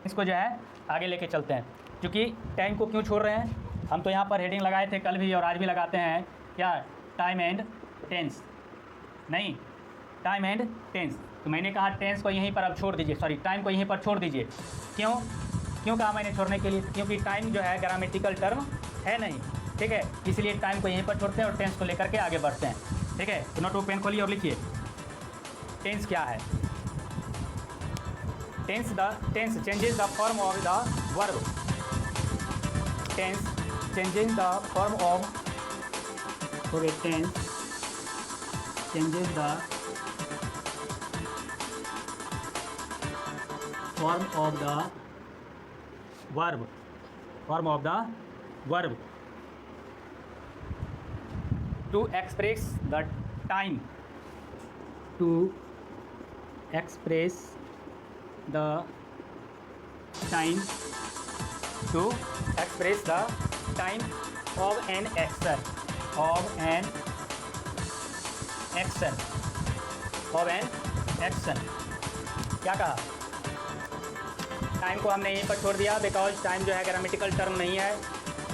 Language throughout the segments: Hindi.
इसको जो है आगे लेके चलते हैं, क्योंकि टाइम को क्यों छोड़ रहे हैं हम। तो यहाँ पर हेडिंग लगाए थे कल भी और आज भी लगाते हैं क्या, टाइम एंड टेंस, नहीं टाइम एंड टेंस। तो मैंने कहा टेंस को यहीं पर अब छोड़ दीजिए, सॉरी टाइम को यहीं पर छोड़ दीजिए। क्यों क्यों कहा मैंने छोड़ने के लिए, क्योंकि टाइम जो है ग्रामेटिकल टर्म है नहीं, ठीक है, इसलिए टाइम को यहीं पर छोड़ते हैं और टेंस को लेकर के आगे बढ़ते हैं, ठीक है। तो नोटबुक पेन खोलिए और लिखिए टेंस क्या है। Tense changes the form of the verb. Tense changes the form of, tense changes the form of the verb, form of the verb to express the time, to express the time, to express the time of an action, of an action, of an action। क्या कहा, टाइम को हमने यहीं पर छोड़ दिया बिकॉज टाइम जो है ग्रामेटिकल टर्म नहीं है।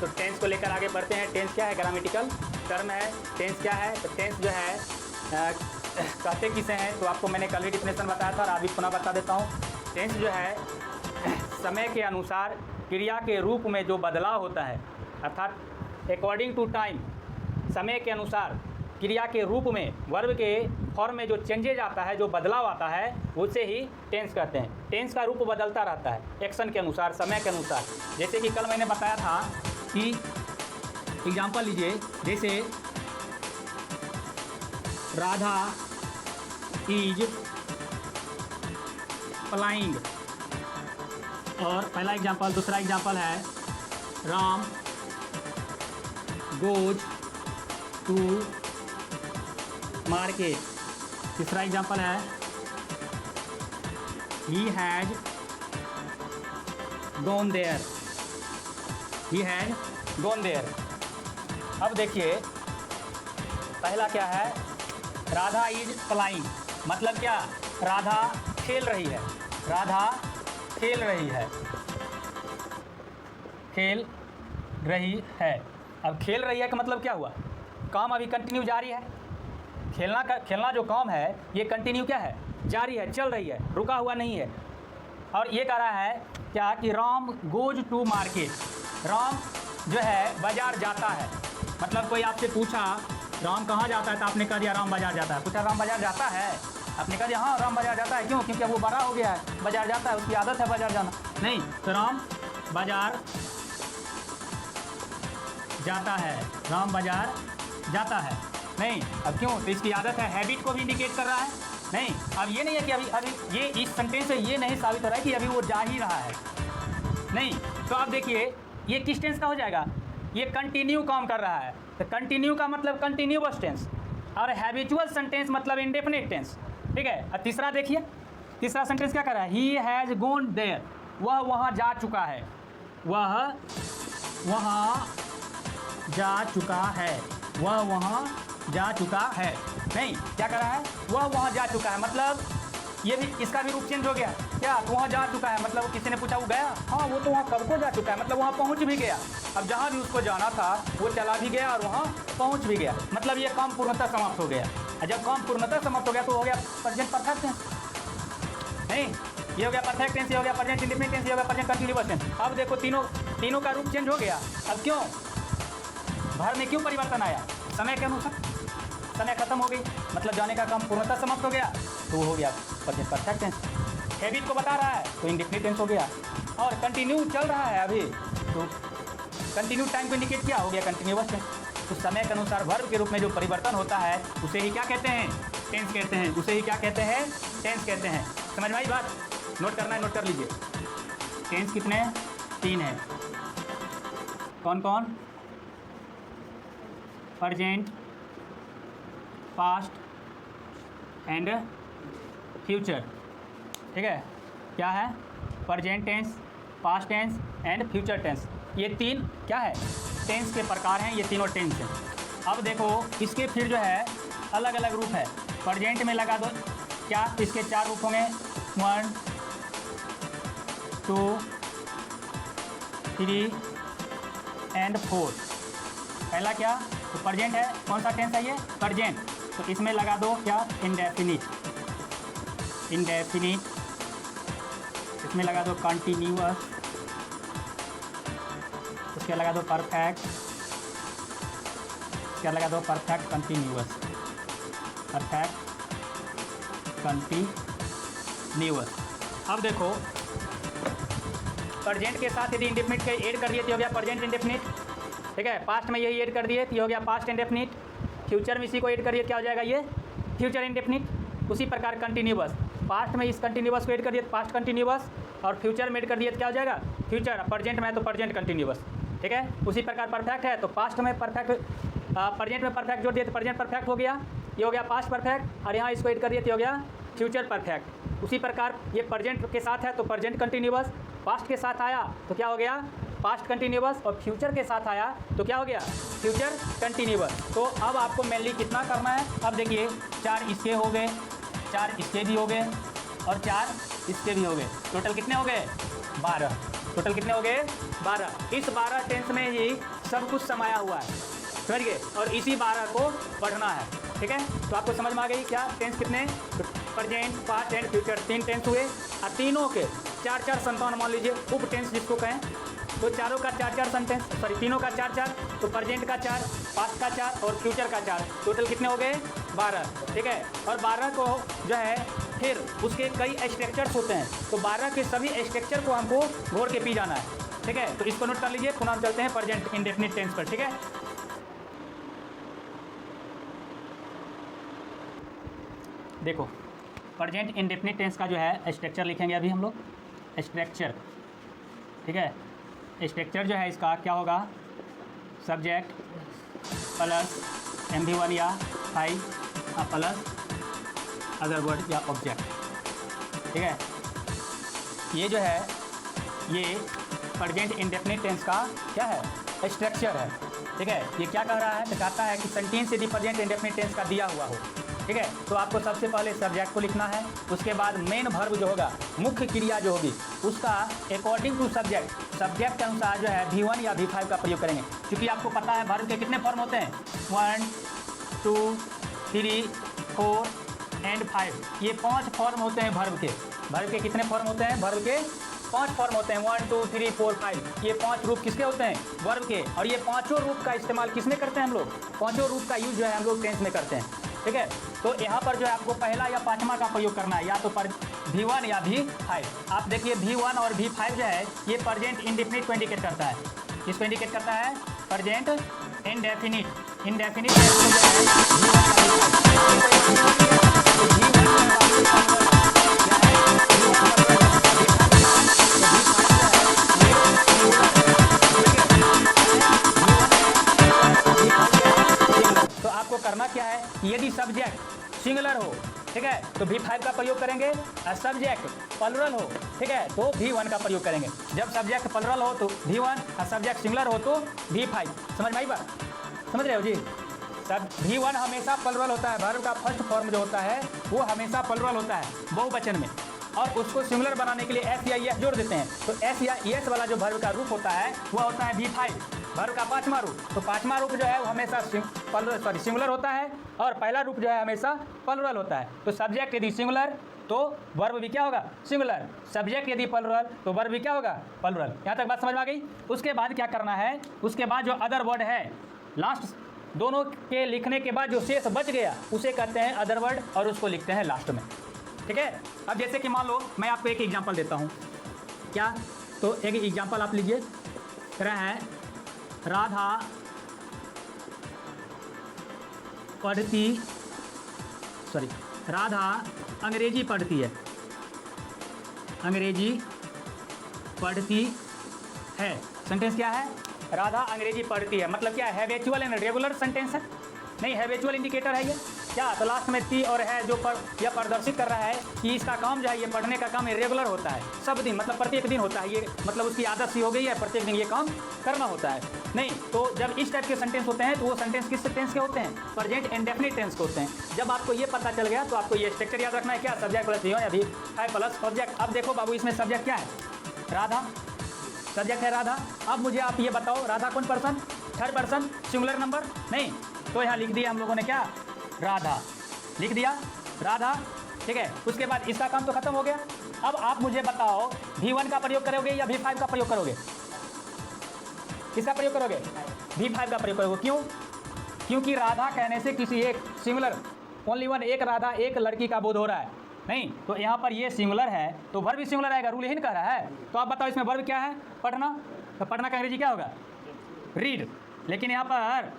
तो टेंस को लेकर आगे बढ़ते हैं। टेंस क्या है, ग्रामेटिकल टर्म है। टेंस क्या है, तो टेंस जो है कहते किसे हैं, तो आपको मैंने कल भी डिफिनेशन बताया था और अभी पुनः बता देता हूँ। टेंस जो है समय के अनुसार क्रिया के रूप में जो बदलाव होता है, अर्थात अकॉर्डिंग टू टाइम, समय के अनुसार क्रिया के रूप में वर्ब के फॉर्म में जो चेंजेज आता है, जो बदलाव आता है, उसे ही टेंस कहते हैं। टेंस का रूप बदलता रहता है एक्शन के अनुसार, समय के अनुसार। जैसे कि कल मैंने बताया था कि एग्जाम्पल लीजिए, जैसे राधा इज फ्लाइंग, और पहला एग्जाम्पल। दूसरा एग्जाम्पल है राम गोज टू मार्केट। तीसरा एग्जाम्पल है he has gone there, he has gone there. अब देखिए पहला क्या है, राधा इज फ्लाइंग, मतलब क्या, राधा खेल रही है, राधा खेल रही है, खेल रही है। अब खेल रही है का मतलब क्या हुआ, काम अभी कंटिन्यू जारी है। खेलना जो काम है ये कंटिन्यू क्या है, जारी है, चल रही है, रुका हुआ नहीं है। और ये कह रहा है क्या कि Ram goes to market, Ram जो है बाज़ार जाता है। मतलब कोई आपसे पूछा राम कहाँ जाता है, तो आपने कह दिया राम बाज़ार जाता है। पूछा राम बाज़ार जाता है, आपने कह दिया हाँ राम बाज़ार जाता है। क्यों, क्योंकि वो बड़ा हो गया है, बाज़ार जाता है, उसकी आदत है बाज़ार जाना। नहीं, तो राम बाज़ार जाता है, राम बाज़ार जाता है। नहीं, अब क्यों, तो इसकी आदत है, हैबिट को भी इंडिकेट कर रहा है। नहीं, अब ये नहीं है कि अभी ये इस सेंटेंस से ये नहीं साबित हो रहा है कि अभी वो जा ही रहा है, नहीं। तो आप देखिए ये किस टेंस का हो जाएगा, ये कंटिन्यू काम कर रहा है। तो कंटिन्यू का मतलब कंटिन्यूअस टेंस, और हैबिचुअल सेंटेंस मतलब इंडेफिनिट टेंस, ठीक है। और तीसरा देखिए, तीसरा सेंटेंस क्या कर रहा है, ही हैज़ गॉन देयर, वह वहाँ जा चुका है, वह वहाँ जा चुका है, वह वहाँ जा चुका है। नहीं, क्या कर रहा है, वह वहाँ जा चुका है, मतलब ये भी, इसका भी रूप चेंज हो गया। क्या, तो वहाँ जा चुका है मतलब किसी ने पूछा वो गया, हाँ वो तो वहाँ कब को जा चुका है, मतलब वहाँ पहुँच भी गया। अब जहाँ भी उसको जाना था वो चला भी गया और वहाँ पहुँच भी गया, मतलब ये काम पूर्णतः समाप्त हो गया। और जब काम पूर्णतः समाप्त हो गया तो हो गया प्रेजेंट परफेक्ट टेंस। नहीं, ये हो गया परफेक्ट टेंस, ये हो गया प्रेजेंट इंडेफिनिट टेंस, ये हो गया प्रेजेंट कंटिन्यूअस टेंस। अब देखो तीनों का रूप चेंज हो गया। अब क्यों, भर में क्यों परिवर्तन आया, समय के अनुसार, समय खत्म हो गई, मतलब जाने का काम पूर्णतः समाप्त हो गया, तो वो हो गया प्रेजेंट परफेक्ट टेंस। हैबिट को बता रहा है तो इंडेफिनिट टेंस हो गया, और कंटिन्यू चल रहा है अभी, तो कंटिन्यू टाइम को इंडिकेट किया, हो गया कंटिन्यूअस टेंस। तो समय के अनुसार वर्ब के रूप में जो परिवर्तन होता है उसे ही क्या कहते हैं, टेंस कहते हैं। उसे ही क्या कहते हैं, टेंस कहते हैं। समझ में आई बात, नोट करना है, नोट कर लीजिए। टेंस कितने हैं, 3 हैं। कौन कौन, प्रेजेंट, पास्ट एंड फ्यूचर, ठीक है। क्या है, present tense, past tense and future tense, ये 3 क्या है, टेंस के प्रकार हैं, ये तीनों टेंस हैं। अब देखो इसके फिर जो है अलग अलग रूप है। प्रेजेंट में लगा दो क्या, इसके 4 रूप होंगे, 1 2 3 एंड 4। पहला क्या, तो प्रेजेंट है, कौन सा टेंस है ये, प्रेजेंट, तो इसमें लगा दो क्या, इंडेफिनिट, इंडेफिनिट, इसमें लगा दो कंटिन्यूअस, उसके लगा दो परफेक्ट, उसके लगा दो परफेक्ट कंटिन्यूअस, परफेक्ट कंटिन्यूअस। अब देखो प्रेजेंट के साथ यदि इंडेफिनिट के ऐड कर दिए तो हो गया प्रेजेंट इंडेफिनिट, ठीक है। पास्ट में यही ऐड कर दिए तो हो गया पास्ट इंडेफिनिट, फ्यूचर में इसी को ऐड करिए क्या हो जाएगा, ये फ्यूचर इंडेफिनिट। उसी प्रकार कंटिन्यूअस, पास्ट में इस कंटिन्यूअस को ऐड कर दिए पास्ट कंटिन्यूअस, और फ्यूचर में ऐड कर दिए तो क्या हो जाएगा फ्यूचर, प्रेजेंट में है तो प्रेजेंट कंटिन्यूअस, ठीक है। उसी प्रकार परफेक्ट है तो पास्ट में परफेक्ट, प्रेजेंट में परफेक्ट जोड़ दिए तो प्रेजेंट परफेक्ट हो गया, ये हो गया पास्ट परफेक्ट, और यहाँ इसको ऐड कर दिए तो हो गया फ्यूचर परफेक्ट। उसी प्रकार ये प्रेजेंट के साथ है तो प्रेजेंट कंटिन्यूअस, पास्ट के साथ आया तो क्या हो गया पास्ट कंटिन्यूअस, और फ्यूचर के साथ आया तो क्या हो गया फ्यूचर कंटिन्यूअस। तो अब आपको मेनली कितना करना है, अब देखिए 4 इसके हो गए, 4 इसके भी हो गए, और 4 इसके भी हो गए, टोटल कितने हो गए 12, टोटल कितने हो गए 12। इस 12 टेंस में ही सब कुछ समाया हुआ है, समझ गए, और इसी 12 को पढ़ना है, ठीक है। तो आपको समझ में आ गई क्या टेंस कितने, present, past and future, 3 tense हुए, और तीनों के 4-4 संतान मान लीजिए, उप टेंस जिसको कहें, तो चारों का 4-4 सेंटेंस, सॉरी तीनों का 4-4, तो प्रेजेंट का 4, पास्ट का 4 और फ्यूचर का 4, टोटल कितने हो गए 12, ठीक है। और 12 को जो है फिर उसके कई स्ट्रक्चर्स होते हैं, तो 12 के सभी स्ट्रक्चर को हमको घोर के पी जाना है, ठीक है। तो इसको नोट कर लीजिए, पुनः हम चलते हैं प्रेजेंट इंडेफिनिट टेंस पर, ठीक है। देखो प्रेजेंट इंडेफिनिट टेंस का जो है स्ट्रक्चर लिखेंगे अभी हम लोग, स्ट्रक्चर, ठीक है। स्ट्रक्चर जो है इसका क्या होगा, सब्जेक्ट प्लस MV1 या 5 प्लस अदर वर्ड या ऑब्जेक्ट, ठीक है। ये जो है ये प्रेजेंट इंडेफिनिट टेंस का क्या है स्ट्रक्चर है, ठीक है। ये क्या कह रहा है, तो कहता है कि सेंटेंस यदि प्रेजेंट इंडेफिनिट टेंस का दिया हुआ हो, ठीक है, तो आपको सबसे पहले सब्जेक्ट को लिखना है, उसके बाद मेन वर्ब जो होगा, मुख्य क्रिया जो होगी उसका अकॉर्डिंग टू सब्जेक्ट, सब्जेक्ट के अनुसार जो है V1 या V5 का प्रयोग करेंगे, क्योंकि आपको पता है वर्ब के कितने फॉर्म होते हैं, 1 2 3 4 एंड 5, ये 5 फॉर्म होते हैं वर्ब के। वर्ब के कितने फॉर्म होते हैं, वर्ब के 5 फॉर्म होते हैं, 1 2 3 4 5, ये 5 रूप किसके होते हैं वर्ब के, और ये पाँचों रूप का इस्तेमाल किसमें करते हैं हम लोग, पाँचों रूप का यूज जो है हम लोग टेंस में करते हैं, ठीक है। तो यहाँ पर जो है आपको पहला या पाँचवा का प्रयोग करना है, या तो पर V1 या V5। आप देखिए V1 और V5 जो है ये प्रेजेंट इंडेफिनिट को इंडिकेट करता है, किसको इंडिकेट करता है, प्रेजेंट इंडेफिनिट, इंडेफिनिट तो आपको करना क्या है, यदि सब्जेक्ट सिंगुलर हो, ठीक है, तो V5 का प्रयोग करेंगे, और सब्जेक्ट प्लुरल हो, ठीक है, तो V1 का प्रयोग करेंगे। जब सब्जेक्ट प्लुरल हो तो V1 और सब्जेक्ट सिंगुलर हो तो V5। समझ में आई बात, समझ रहे हो जी। सब V1 हमेशा प्लुरल होता है, वर्ब का फर्स्ट फॉर्म जो होता है वो हमेशा प्लुरल होता है बहुवचन में, और उसको सिंगुलर बनाने के लिए S या ES जोड़ देते हैं, तो S या ES वाला जो वर्ब का रूप होता है वह होता है V5, वर्ब का 5वां रूप। तो 5वां रूप जो है वो हमेशा सिंगुलर होता है, और पहला रूप जो है हमेशा प्लुरल होता है। तो सब्जेक्ट यदि सिंगुलर तो वर्ब भी क्या होगा सिंगुलर, सब्जेक्ट यदि प्लुरल तो वर्ब भी क्या होगा प्लुरल। यहाँ तक बात समझ में आ गई। उसके बाद क्या करना है, उसके बाद जो अदर वर्ड है, लास्ट दोनों के लिखने के बाद जो शेष बच गया उसे कहते हैं अदर वर्ड, और उसको लिखते हैं लास्ट में, ठीक है। अब जैसे कि मान लो मैं आपको एक एग्जांपल देता हूँ, क्या, तो एक एग्जांपल आप लीजिए, कह रहा है राधा पढ़ती, सॉरी, राधा अंग्रेजी पढ़ती है, अंग्रेजी पढ़ती है। सेंटेंस क्या है, राधा अंग्रेजी पढ़ती है, मतलब क्या है, हैबिचुअल एंड रेगुलर सेंटेंस है, नहीं हैबिचुअल इंडिकेटर है ये क्या, तो लास्ट में टी और है जो पर यह प्रदर्शित कर रहा है कि इसका काम जो है ये पढ़ने का काम रेगुलर होता है, सब दिन, मतलब प्रत्येक दिन होता है ये, मतलब उसकी आदत सी हो गई है, प्रत्येक दिन ये काम करना होता है। नहीं तो जब इस टाइप के सेंटेंस होते हैं तो वो सेंटेंस किस टेंस के होते हैं, प्रेजेंट इंडेफिनिट टेंस के होते हैं। जब आपको ये पता चल गया तो आपको ये स्ट्रक्चर याद रखना है, क्या, सब्जेक्ट प्लस V1 या V5 प्लस ऑब्जेक्ट। अब देखो बाबू इसमें सब्जेक्ट क्या है, राधा, सब्जेक्ट है राधा। अब मुझे आप ये बताओ राधा कौन person, third person, singular number नहीं, तो यहाँ लिख दिया हम लोगों ने क्या, राधा लिख दिया, राधा, ठीक है। उसके बाद इसका काम तो खत्म हो गया। अब आप मुझे बताओ V1 का प्रयोग करोगे या V5 का प्रयोग करोगे, किसका प्रयोग करोगे, V5 का प्रयोग करोगे। क्यों, क्योंकि राधा कहने से किसी एक सिंगुलर, ओनली वन, एक राधा एक लड़की का बोध हो रहा है, नहीं तो यहाँ पर ये सिंगुलर है तो वर्ब भी सिंगुलर आएगा, रूल यही कह रहा है। तो आप बताओ इसमें वर्ब क्या है, पढ़ना, तो पढ़ना का अंग्रेजी क्या होगा, रीड। लेकिन यहाँ पर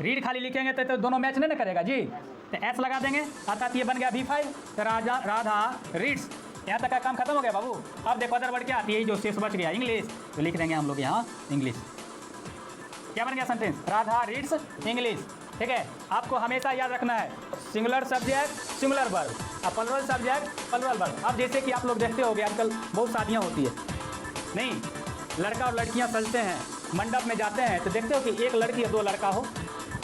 रीड खाली लिखेंगे तो दोनों मैच नहीं ना करेगा जी, तो एस लगा देंगे, अर्थात ये बन गया V5, तो राधा रीड्स। यहाँ तक का काम खत्म हो गया बाबू। अब देखो अदर वर्ड क्या आती है, जो शेष बच गया इंग्लिश, तो लिख देंगे हम लोग यहाँ इंग्लिश। क्या बन गया सेंटेंस, राधा रीड्स इंग्लिश, ठीक है। आपको हमेशा याद रखना है सिंगुलर सब्जेक्ट सिंगुलर वर्ब, अब प्लुरल सब्जेक्ट प्लुरल वर्ब। अब जैसे कि आप लोग देखते होंगे आजकल बहुत शादियाँ होती है, नहीं लड़का और लड़कियाँ सजते हैं, मंडप में जाते हैं, तो देखते हो कि एक लड़की और दो लड़का हो।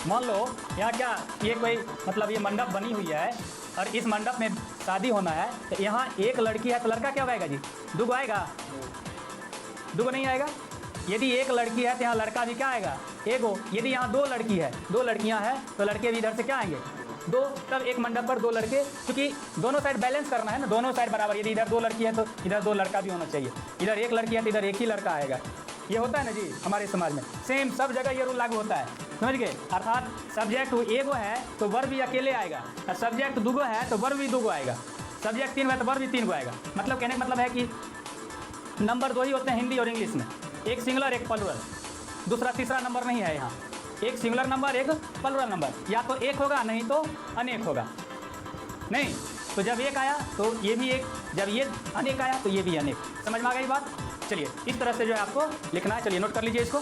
मान लो यहाँ क्या, ये कोई मतलब ये मंडप बनी हुई है और इस मंडप में शादी होना है, तो यहाँ एक लड़की है तो लड़का क्या आएगा जी, दुगो आएगा, दुगो नहीं आएगा। यदि एक लड़की है तो यहाँ लड़का भी क्या आएगा, एगो। यदि यहाँ दो लड़की है, दो लड़कियाँ हैं तो लड़के भी इधर से क्या आएंगे, दो। तब एक मंडप पर दो लड़के, क्योंकि दोनों साइड बैलेंस करना है ना, दोनों साइड बराबर। यदि इधर दो लड़की है तो इधर दो लड़का भी होना चाहिए, इधर एक लड़की है तो इधर एक ही लड़का आएगा। ये होता है ना जी हमारे समाज में, सेम सब जगह ये रूल लागू होता है, समझ गए। अर्थात सब्जेक्ट एगो है तो वर्ब भी अकेले आएगा, और सब्जेक्ट दुगो है तो वर्ब भी दुगो आएगा, सब्जेक्ट तीन है तो वर्ब भी तीन को आएगा। मतलब कहने का मतलब है कि नंबर दो ही होते हैं हिंदी और इंग्लिश में, एक सिंगुलर एक प्लुरल, दूसरा तीसरा नंबर नहीं है यहाँ। एक सिंगुलर नंबर एक प्लुरल नंबर, या तो एक होगा नहीं तो अनेक होगा। नहीं तो जब एक आया तो ये भी एक, जब ये अनेक आया तो ये भी अनेक। समझ में आ गई बात। चलिए इस तरह से जो है आपको लिखना है, चलिए नोट कर लीजिए इसको।